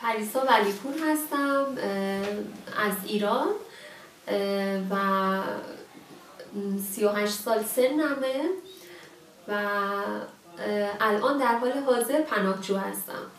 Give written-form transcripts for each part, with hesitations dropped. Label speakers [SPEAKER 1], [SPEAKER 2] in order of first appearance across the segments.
[SPEAKER 1] پریسا ولیپور هستم از ایران و 38 سال سنمه و الان در حال حاضر پناهجو هستم.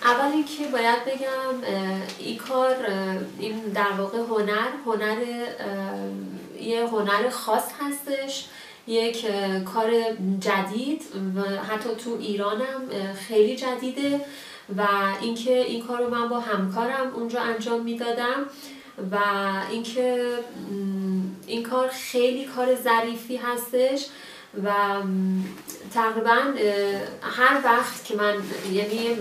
[SPEAKER 1] اول اینکه باید بگم این در واقع یه هنر خاص هستش، یک کار جدید و حتی تو ایرانم خیلی جدیده و اینکه این کار رو من با همکارم اونجا انجام میدادم و اینکه این کار خیلی کار ظریفی هستش و تقریبا هر وقت که من یعنی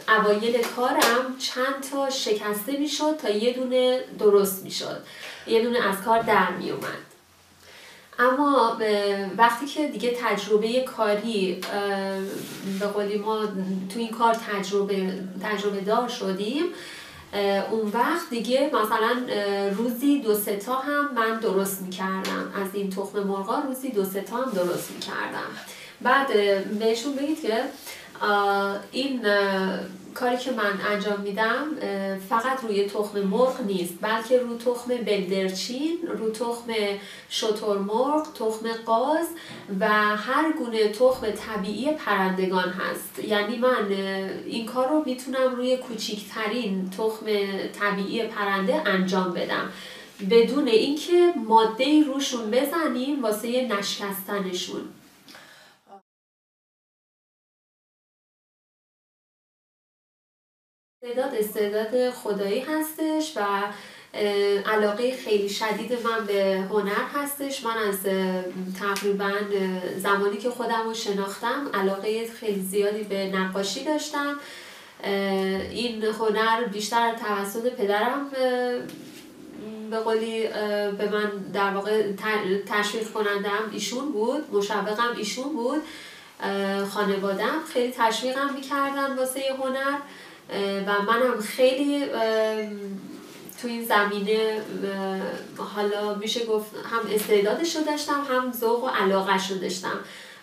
[SPEAKER 1] اوایل کارم چند تا شکسته میشد تا یه دونه درست میشد، یه دونه از کار در میومد. اما وقتی که دیگه تجربه کاری به قولی ما تو این کار تجربه دار شدیم، اون وقت دیگه مثلا روزی 2-3 تا هم من درست میکردم از این تخم مرغا، روزی 2-3 تا هم درست میکردم. بعد بهشون بگید که این کاری که من انجام میدم فقط روی تخم مرغ نیست، بلکه رو تخم بلدرچین، رو تخم شترمرغ، تخم قاز و هر گونه تخم طبیعی پرندگان هست. یعنی من این کار رو میتونم روی کوچکترین تخم طبیعی پرنده انجام بدم بدون اینکه ماده‌ای روشون بزنیم واسه نشکستنشون. استعداد خدایی هستش و علاقه خیلی شدید من به هنر هستش. من از تقریبا زمانی که خودم رو شناختم علاقه خیلی زیادی به نقاشی داشتم. این هنر بیشتر توسط پدرم به قولی به من در واقع تشویق کنندم ایشون بود، مشوقم ایشون بود. خانوادم خیلی تشویقم میکردن واسه هنر و منم خیلی تو این زمینه حالا میشه گفت هم استعدادش رو داشتم هم ذوق و علاقه‌اش رو داشتم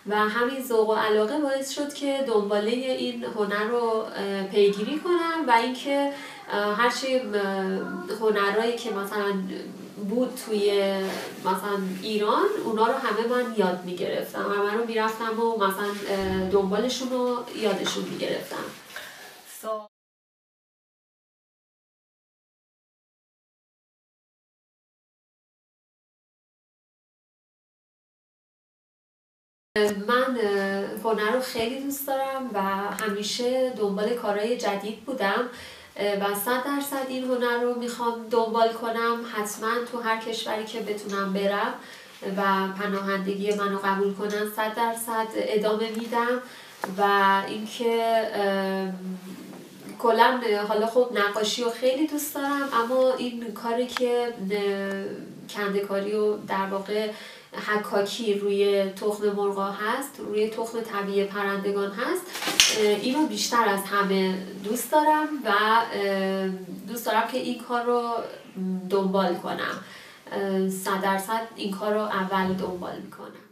[SPEAKER 1] و همین ذوق و علاقه باعث شد که دنباله این هنر رو پیگیری کنم و اینکه هرچی هنرهایی که مثلا بود توی مثلا ایران اونا رو همه من یاد میگرفتم، همه رو میرفتم و مثلا دنبالشون رو یادشون میگرفتم. من هنر رو خیلی دوست دارم و همیشه دنبال کارهای جدید بودم و 100% این هنر رو میخوام دنبال کنم. حتما تو هر کشوری که بتونم برم و پناهندگی منو قبول کنن 100% ادامه میدم و اینکه کلا حالا خب نقاشی رو خیلی دوست دارم، اما این کاری که کنده‌کاری و در واقع حکاکی روی تخم مرغا هست، روی تخم طبیعی پرندگان هست، اینو بیشتر از همه دوست دارم و دوست دارم که این کار رو دنبال کنم. 100% این کار رو اول دنبال میکنم.